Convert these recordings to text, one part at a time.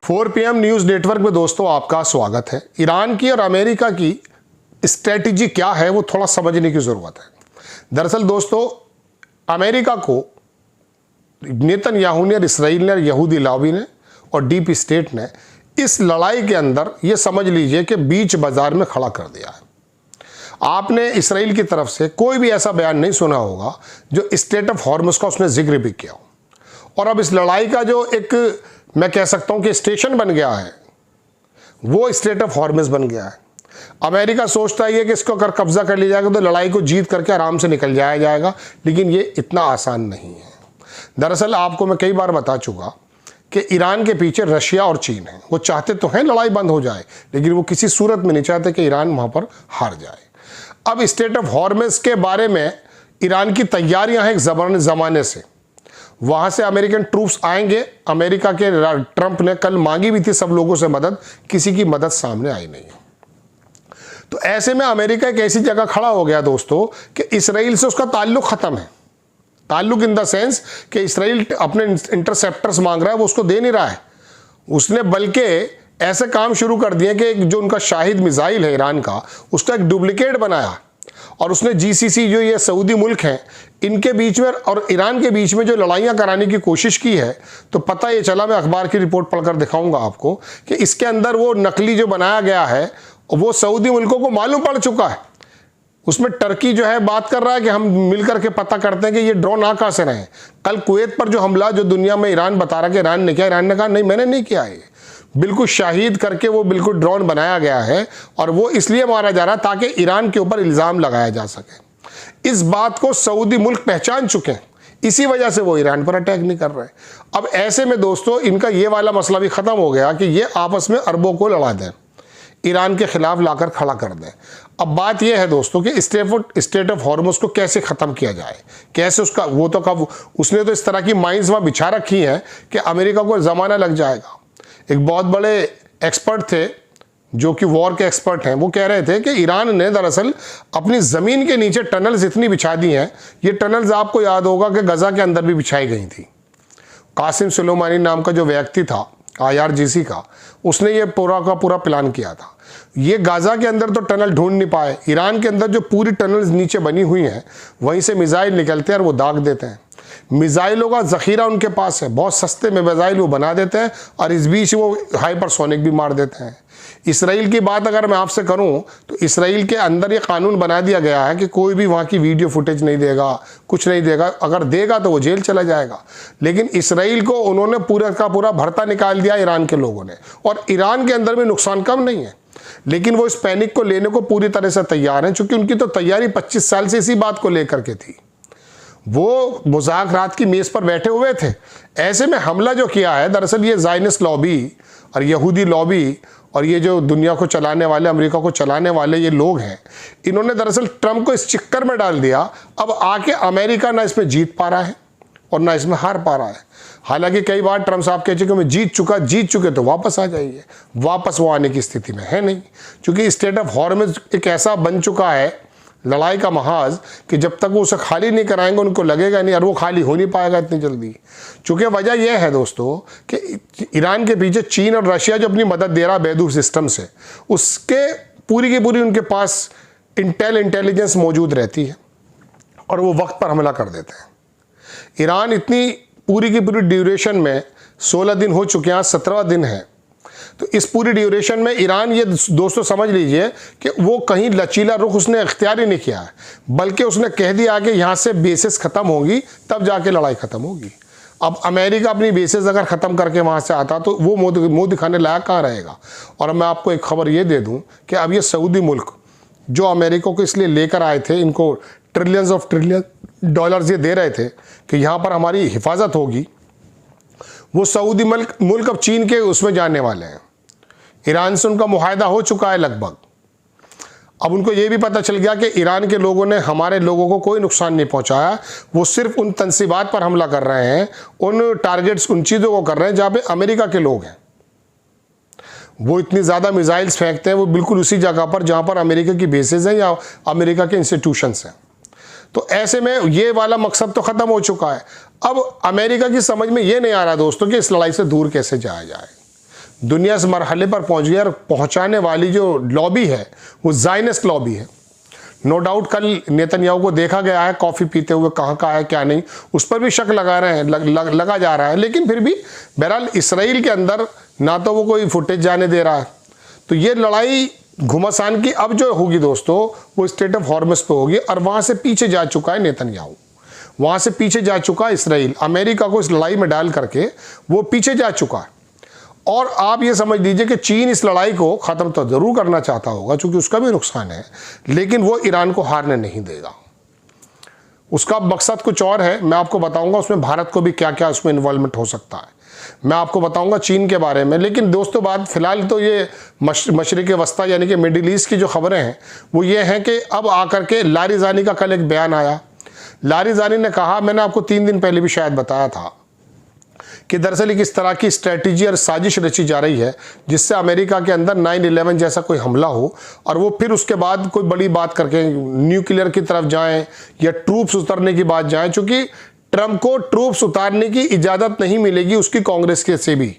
4 PM news network में दोस्तों आपका स्वागत है। ईरान की और अमेरिका की स्ट्रेटजी क्या है वो थोड़ा समझने की ज़रूरत है। दरअसल दोस्तों अमेरिका को नेतन्याहू ने और इसराइल ने और यहूदी लॉबी ने और डीप स्टेट ने इस लड़ाई के अंदर ये समझ लीजिए कि बीच बाजार में खड़ा कर दिया है। आपने इसराइल की तरफ से कोई भी ऐसा बयान नहीं सुना होगा जो स्टेट ऑफ हॉर्मुज़ का उसने जिक्र भी किया हो। और अब इस लड़ाई का जो एक मैं कह सकता हूं कि स्टेशन बन गया है वो स्टेट ऑफ हॉर्मुज़ बन गया है। अमेरिका सोचता है कि इसको अगर कब्जा कर लिया जाएगा तो लड़ाई को जीत करके आराम से निकल जाया जाएगा, लेकिन ये इतना आसान नहीं है। दरअसल आपको मैं कई बार बता चुका कि ईरान के पीछे रशिया और चीन है। वो चाहते तो हैं लड़ाई बंद हो जाए, लेकिन वो किसी सूरत में नहीं चाहते कि ईरान वहां पर हार जाए। अब स्टेट ऑफ हॉर्मुज़ के बारे में ईरान की तैयारियां हैं एक ज़माने से। वहां से अमेरिकन ट्रूप्स आएंगे। अमेरिका के ट्रंप ने कल मांगी भी थी सब लोगों से मदद, किसी की मदद सामने आई नहीं है। तो ऐसे में अमेरिका एक ऐसी जगह खड़ा हो गया दोस्तों कि इसराइल से उसका ताल्लुक खत्म है। ताल्लुक इन द सेंस कि इसराइल अपने इंटरसेप्टर्स मांग रहा है, वो उसको दे नहीं रहा है। उसने बल्कि ऐसे काम शुरू कर दिए कि जो उनका शाहिद मिसाइल है ईरान का, उसका एक डुप्लीकेट बनाया और उसने जीसीसी जो ये सऊदी मुल्क हैं इनके बीच में और ईरान के बीच में जो लड़ाइयाँ कराने की कोशिश की है। तो पता ये चला, मैं अखबार की रिपोर्ट पढ़कर दिखाऊंगा आपको कि इसके अंदर वो नकली जो बनाया गया है वो सऊदी मुल्कों को मालूम पड़ चुका है। उसमें टर्की जो है बात कर रहा है कि हम मिलकर के पता करते हैं कि ये ड्रोन आ कहाँ से रहे हैं। कल कुवैत पर जो हमला जो दुनिया में ईरान बता रहा कि ईरान ने किया, ईरान ने कहा नहीं मैंने नहीं किया है। बिल्कुल शाहिद करके वो बिल्कुल ड्रोन बनाया गया है और वो इसलिए मारा जा रहा है ताकि ईरान के ऊपर इल्ज़ाम लगाया जा सके। इस बात को सऊदी मुल्क पहचान चुके हैं, इसी वजह से वो ईरान पर अटैक नहीं कर रहे। अब ऐसे में दोस्तों इनका ये वाला मसला भी ख़त्म हो गया कि ये आपस में अरबों को लड़ा दें, ईरान के खिलाफ लाकर खड़ा कर दें। अब बात यह है दोस्तों कि स्टेट ऑफ हॉर्मुज़ को कैसे ख़त्म किया जाए, कैसे उसका वो तो कब उसने तो इस तरह की माइंस वहाँ बिछा रखी हैं कि अमेरिका को ज़माना लग जाएगा। एक बहुत बड़े एक्सपर्ट थे जो कि वॉर के एक्सपर्ट हैं, वो कह रहे थे कि ईरान ने दरअसल अपनी ज़मीन के नीचे टनल्स इतनी बिछा दी हैं। ये टनल्स आपको याद होगा कि गज़ा के अंदर भी बिछाई गई थी। कासिम सुलेमानी नाम का जो व्यक्ति था IRGC का, उसने ये पूरा का पूरा प्लान किया था। ये गाज़ा के अंदर तो टनल ढूंढ नहीं पाए, ईरान के अंदर जो पूरी टनल्स नीचे बनी हुई हैं वहीं से मिसाइल निकलते हैं और वो दाग देते हैं। मिसाइलों का ज़ख़ीरा उनके पास है, बहुत सस्ते में मिसाइल वो बना देते हैं और इस बीच वो हाइपरसोनिक भी मार देते हैं। इसराइल की बात अगर मैं आपसे करूं तो इसराइल के अंदर ये कानून बना दिया गया है कि कोई भी वहाँ की वीडियो फुटेज नहीं देगा, कुछ नहीं देगा। अगर देगा तो वो जेल चला जाएगा। लेकिन इसराइल को उन्होंने पूरा का पूरा भरता निकाल दिया ईरान के लोगों ने, और ईरान के अंदर में नुकसान कम नहीं है, लेकिन वो इस पैनिक को लेने को पूरी तरह से तैयार हैं, चूँकि उनकी तो तैयारी 25 साल से इसी बात को लेकर के थी। वो मुज़ाकरात की मेज़ पर बैठे हुए थे। ऐसे में हमला जो किया है दरअसल ये ज़ायनिस्ट लॉबी और यहूदी लॉबी और ये जो दुनिया को चलाने वाले, अमेरिका को चलाने वाले ये लोग हैं, इन्होंने दरअसल ट्रंप को इस चक्कर में डाल दिया। अब आके अमेरिका ना इसमें जीत पा रहा है और ना इसमें हार पा रहा है। हालांकि कई बार ट्रंप साहब कह चुके मैं जीत चुके तो वापस आ जाइए, वापस वो आने की स्थिति में है नहीं, क्योंकि स्टेट ऑफ हॉर्मुज़ एक ऐसा बन चुका है लड़ाई का महाज कि जब तक वो उसे खाली नहीं कराएंगे उनको लगेगा नहीं, और वो खाली हो नहीं पाएगा इतनी जल्दी। चूँकि वजह यह है दोस्तों कि ईरान के पीछे चीन और रशिया जो अपनी मदद दे रहा बैदू सिस्टम से, उसके पूरी की पूरी उनके पास इंटेलिजेंस मौजूद रहती है और वो वक्त पर हमला कर देते हैं। ईरान इतनी पूरी की पूरी ड्यूरेशन में 16 दिन हो चुके हैं, आज 17वां दिन है। तो इस पूरी ड्यूरेशन में ईरान ये दोस्तों समझ लीजिए कि वो कहीं लचीला रुख उसने इख्तियार ही नहीं किया है, बल्कि उसने कह दिया कि यहाँ से बेसिस ख़त्म होगी तब जाके लड़ाई ख़त्म होगी। अब अमेरिका अपनी बेसिस अगर ख़त्म करके वहाँ से आता तो वो मुँह दिखाने लायक कहाँ रहेगा। और मैं आपको एक खबर ये दे दूँ कि अब ये सऊदी मुल्क जो अमेरिका को इसलिए लेकर आए थे, इनको ट्रिलियन डॉलर्स ये दे रहे थे कि यहाँ पर हमारी हिफाजत होगी, वो सऊदी मुल्क अब चीन के उसमें जाने वाले हैं। ईरान से उनका मुआहदा हो चुका है लगभग। अब उनको ये भी पता चल गया कि ईरान के लोगों ने हमारे लोगों को कोई नुकसान नहीं पहुंचाया, वो सिर्फ उन तंसीबात पर हमला कर रहे हैं, उन टारगेट्स, उन चीज़ों को कर रहे हैं जहाँ पे अमेरिका के लोग हैं। वो इतनी ज़्यादा मिसाइल्स फेंकते हैं वो बिल्कुल उसी जगह पर जहाँ पर अमेरिका की बेसेस हैं या अमेरिका के इंस्टीट्यूशंस हैं। तो ऐसे में ये वाला मकसद तो ख़त्म हो चुका है। अब अमेरिका की समझ में ये नहीं आ रहा दोस्तों कि इस लड़ाई से दूर कैसे जाया जाए। दुनिया इस मरहले पर पहुंच गई और पहुंचाने वाली जो लॉबी है वो ज़ायनिस्ट लॉबी है। नो डाउट कल नेतन्याहू को देखा गया है कॉफ़ी पीते हुए, कहाँ का है क्या नहीं, उस पर भी शक लगा रहे हैं, लगा जा रहा है। लेकिन फिर भी बहरहाल इसराइल के अंदर ना तो वो कोई फुटेज जाने दे रहा है। तो ये लड़ाई घुमासान की अब जो होगी दोस्तों वो स्टेट ऑफ हॉर्मस पे होगी, और वहाँ से पीछे जा चुका है नेतन्याहू, वहाँ से पीछे जा चुका है इसराइल, अमेरिका को इस लड़ाई में डाल करके वो पीछे जा चुका है। और आप ये समझ लीजिए कि चीन इस लड़ाई को ख़त्म तो ज़रूर करना चाहता होगा क्योंकि उसका भी नुकसान है, लेकिन वो ईरान को हारने नहीं देगा। उसका मकसद कुछ और है, मैं आपको बताऊंगा उसमें भारत को भी क्या क्या उसमें इन्वॉल्वमेंट हो सकता है, मैं आपको बताऊंगा चीन के बारे में। लेकिन दोस्तों बात फिलहाल तो ये मशरिक़ वस्ता यानी कि मिडिल ईस्ट की जो खबरें हैं वो ये हैं कि अब आकर के लारिजानी का कल एक बयान आया। लारिजानी ने कहा, मैंने आपको 3 दिन पहले भी शायद बताया था कि दरअसल एक इस तरह की स्ट्रेटजी और साजिश रची जा रही है जिससे अमेरिका के अंदर 9/11 जैसा कोई हमला हो और वो फिर उसके बाद कोई बड़ी बात करके न्यूक्लियर की तरफ जाएं या ट्रूप्स उतरने की बात जाएं, चूंकि ट्रंप को ट्रूप्स उतारने की इजाज़त नहीं मिलेगी उसकी कांग्रेस के से भी।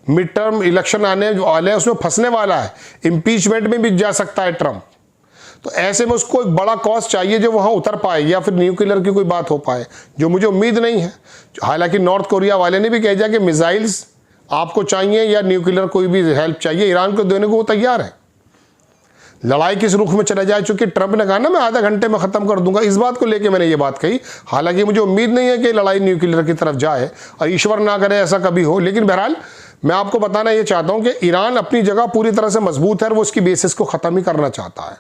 मिड टर्म इलेक्शन आने वाले हैं, उसमें फंसने वाला है, इम्पीचमेंट में भी जा सकता है ट्रंप। तो ऐसे में उसको एक बड़ा कॉस्ट चाहिए जो वहाँ उतर पाए या फिर न्यूक्लियर की कोई बात हो पाए, जो मुझे उम्मीद नहीं है। हालांकि नॉर्थ कोरिया वाले ने भी कह दिया कि मिसाइल्स आपको चाहिए या न्यूक्लियर कोई भी हेल्प चाहिए, ईरान को देने को वो तैयार है। लड़ाई किस रुख में चला जाए, चूंकि ट्रंप ने कहा ना मैं आधा घंटे में ख़त्म कर दूंगा, इस बात को लेकर मैंने ये बात कही। हालांकि मुझे उम्मीद नहीं है कि लड़ाई न्यूक्लियर की तरफ जाए और ईश्वर ना करे ऐसा कभी हो। लेकिन बहरहाल मैं आपको बताना ये चाहता हूँ कि ईरान अपनी जगह पूरी तरह से मजबूत है और वो उसकी बेसिस को ख़त्म ही करना चाहता है,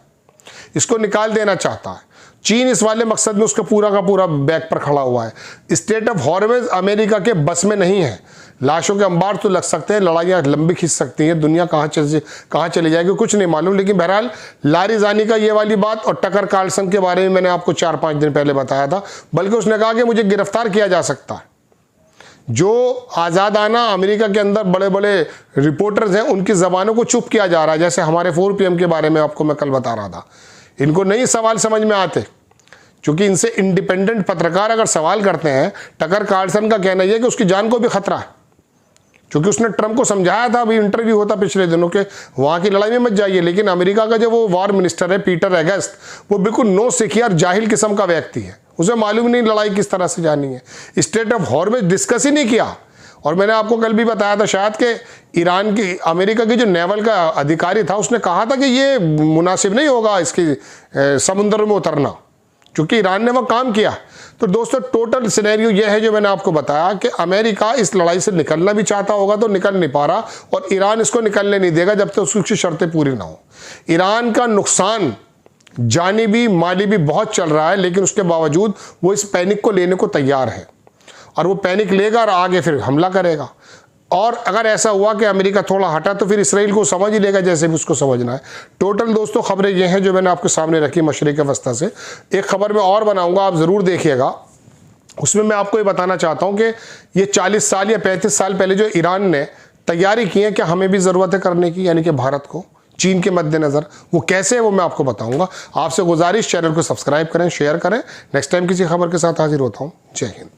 इसको निकाल देना चाहता है। चीन इस वाले मकसद में उसका पूरा का पूरा बैक पर खड़ा हुआ है। स्टेट ऑफ हॉर्मस अमेरिका के बस में नहीं है, लाशों के अंबार तो लग सकते हैं, लड़ाइयाँ लंबी खिंच सकती हैं, दुनिया कहाँ चली जाएगी कुछ नहीं मालूम। लेकिन बहरहाल लारिजानी का ये वाली बात और टकर कार्लसन के बारे में मैंने आपको 4-5 दिन पहले बताया था, बल्कि उसने कहा कि मुझे गिरफ्तार किया जा सकता है। जो आज़ादाना अमेरिका के अंदर बड़े बड़े रिपोर्टर्स हैं उनकी ज़बानों को चुप किया जा रहा है, जैसे हमारे 4 PM के बारे में आपको मैं कल बता रहा था। इनको नहीं सवाल समझ में आते क्योंकि इनसे इंडिपेंडेंट पत्रकार अगर सवाल करते हैं, टकर कार्लसन का कहना यह है कि उसकी जान को भी खतरा है, क्योंकि उसने ट्रंप को समझाया था, अभी इंटरव्यू होता पिछले दिनों के, वहाँ की लड़ाई में मत जाइए। लेकिन अमेरिका का जो वो वॉर मिनिस्टर है पीटर एगस्ट, वो बिल्कुल नो सिखिया और जाहिल किस्म का व्यक्ति है, उसे मालूम नहीं लड़ाई किस तरह से जानी है। स्टेट ऑफ हॉर्मस डिस्कस ही नहीं किया। और मैंने आपको कल भी बताया था शायद कि ईरान की अमेरिका की जो नेवल का अधिकारी था उसने कहा था कि ये मुनासिब नहीं होगा इसकी समुद्र में उतरना, क्योंकि ईरान ने वह काम किया। तो दोस्तों टोटल सिनेरियो यह है जो मैंने आपको बताया कि अमेरिका इस लड़ाई से निकलना भी चाहता होगा तो निकल नहीं पा रहा, और ईरान इसको निकलने नहीं देगा जब तक उसकी शर्तें पूरी ना हो। ईरान का नुकसान जानी भी माली भी बहुत चल रहा है, लेकिन उसके बावजूद वो इस पैनिक को लेने को तैयार है और वो पैनिक लेगा और आगे फिर हमला करेगा। और अगर ऐसा हुआ कि अमेरिका थोड़ा हटा तो फिर इसराइल को समझ ही लेगा जैसे भी उसको समझना है। टोटल दोस्तों खबरें ये हैं जो मैंने आपके सामने रखी मशरिक़ वस्ता से। एक खबर मैं और बनाऊंगा, आप ज़रूर देखिएगा। उसमें मैं आपको ये बताना चाहता हूँ कि ये 40 साल या 35 साल पहले जो ईरान ने तैयारी की है, क्या हमें भी ज़रूरत है करने की, यानी कि भारत को चीन के मद्देनज़र, वो कैसे है वो मैं आपको बताऊँगा। आपसे गुजारिश चैनल को सब्सक्राइब करें, शेयर करें। नेक्स्ट टाइम किसी खबर के साथ हाजिर होता हूँ। जय हिंद।